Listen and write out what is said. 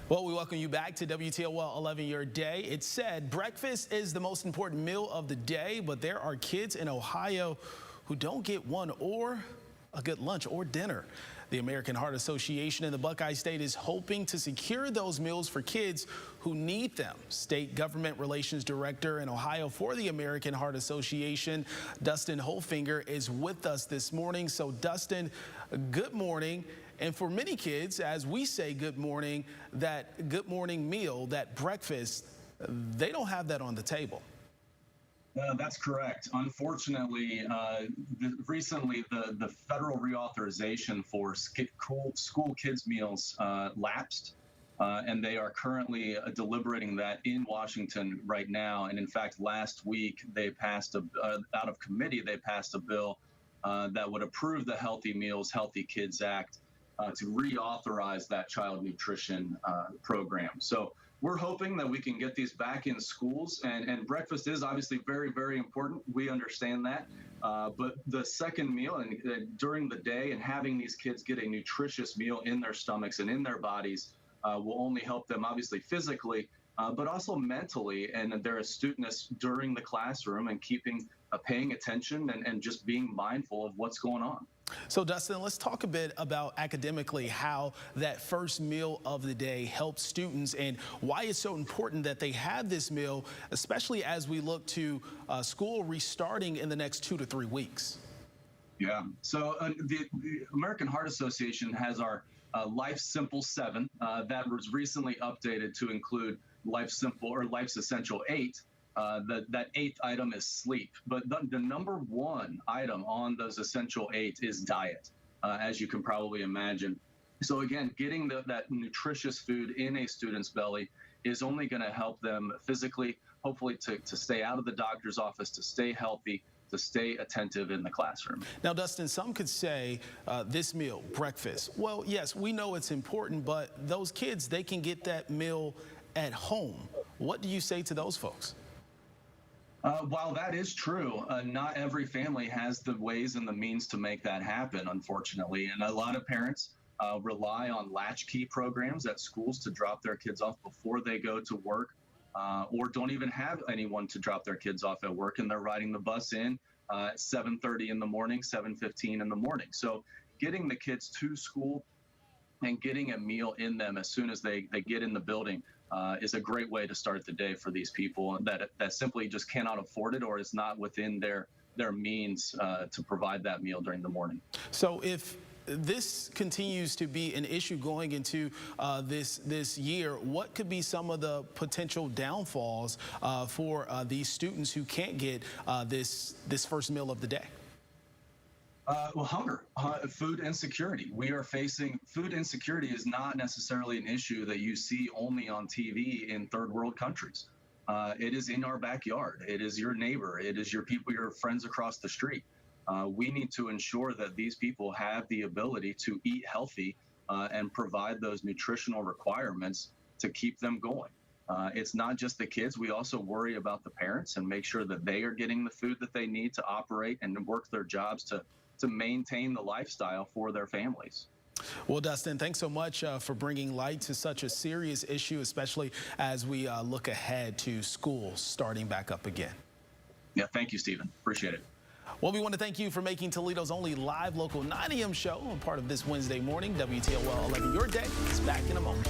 Well, we welcome you back to WTOL 11 Your Day. It said breakfast is the most important meal of the day, but there are kids in Ohio who don't get one or a good lunch or dinner. The American Heart Association in the Buckeye State is hoping to secure those meals for kids who need them. State Government Relations Director in Ohio for the American Heart Association, Dustin Holfinger, is with us this morning. So, Dustin, good morning. And for many kids, as we say good morning, that good morning meal, that breakfast, they don't have that on the table. That's correct. Unfortunately, recently the federal reauthorization for school kids meals lapsed, and they are currently deliberating that in Washington right now. And in fact, last week they passed out of committee, they passed a bill that would approve the Healthy Meals, Healthy Kids Act to reauthorize that child nutrition program. So we're hoping that we can get these back in schools, and breakfast is obviously very, very important. We understand that. But the second meal and during the day and having these kids get a nutritious meal in their stomachs and in their bodies will only help them obviously physically, but also mentally and their astuteness during the classroom and paying attention and just being mindful of what's going on. So, Dustin, let's talk a bit about academically how that first meal of the day helps students and why it's so important that they have this meal, especially as we look to school restarting in the next 2 to 3 weeks. Yeah. So the American Heart Association has our Life Simple 7 that was recently updated to include Life Simple or Life's Essential 8. That eighth item is sleep, but the number one item on those essential 8 is diet, as you can probably imagine. So again, getting that nutritious food in a student's belly is only going to help them physically, hopefully to stay out of the doctor's office, to stay healthy, to stay attentive in the classroom. Now, Dustin, some could say this meal, breakfast, well, yes, we know it's important, but those kids, they can get that meal at home. What do you say to those folks? While that is true, not every family has the ways and the means to make that happen, unfortunately. And a lot of parents rely on latchkey programs at schools to drop their kids off before they go to work, or don't even have anyone to drop their kids off at work, and they're riding the bus in at 7:30 in the morning, 7:15 in the morning. So getting the kids to school and getting a meal in them as soon as they get in the building is a great way to start the day for these people that simply just cannot afford it or is not within their means to provide that meal during the morning. So if this continues to be an issue going into this year, what could be some of the potential downfalls for these students who can't get this first meal of the day? Well, hunger, food insecurity. We are facing food insecurity is not necessarily an issue that you see only on TV in third world countries. It is in our backyard. It is your neighbor. It is your people, your friends across the street. We need to ensure that these people have the ability to eat healthy and provide those nutritional requirements to keep them going. It's not just the kids. We also worry about the parents and make sure that they are getting the food that they need to operate and work their jobs to maintain the lifestyle for their families. Well, Dustin, thanks so much for bringing light to such a serious issue, especially as we look ahead to school starting back up again. Yeah, thank you, Stephen. Appreciate it. Well, we want to thank you for making Toledo's only live local 9 a.m. show a part of this Wednesday morning. WTOL 11 Your Day is back in a moment.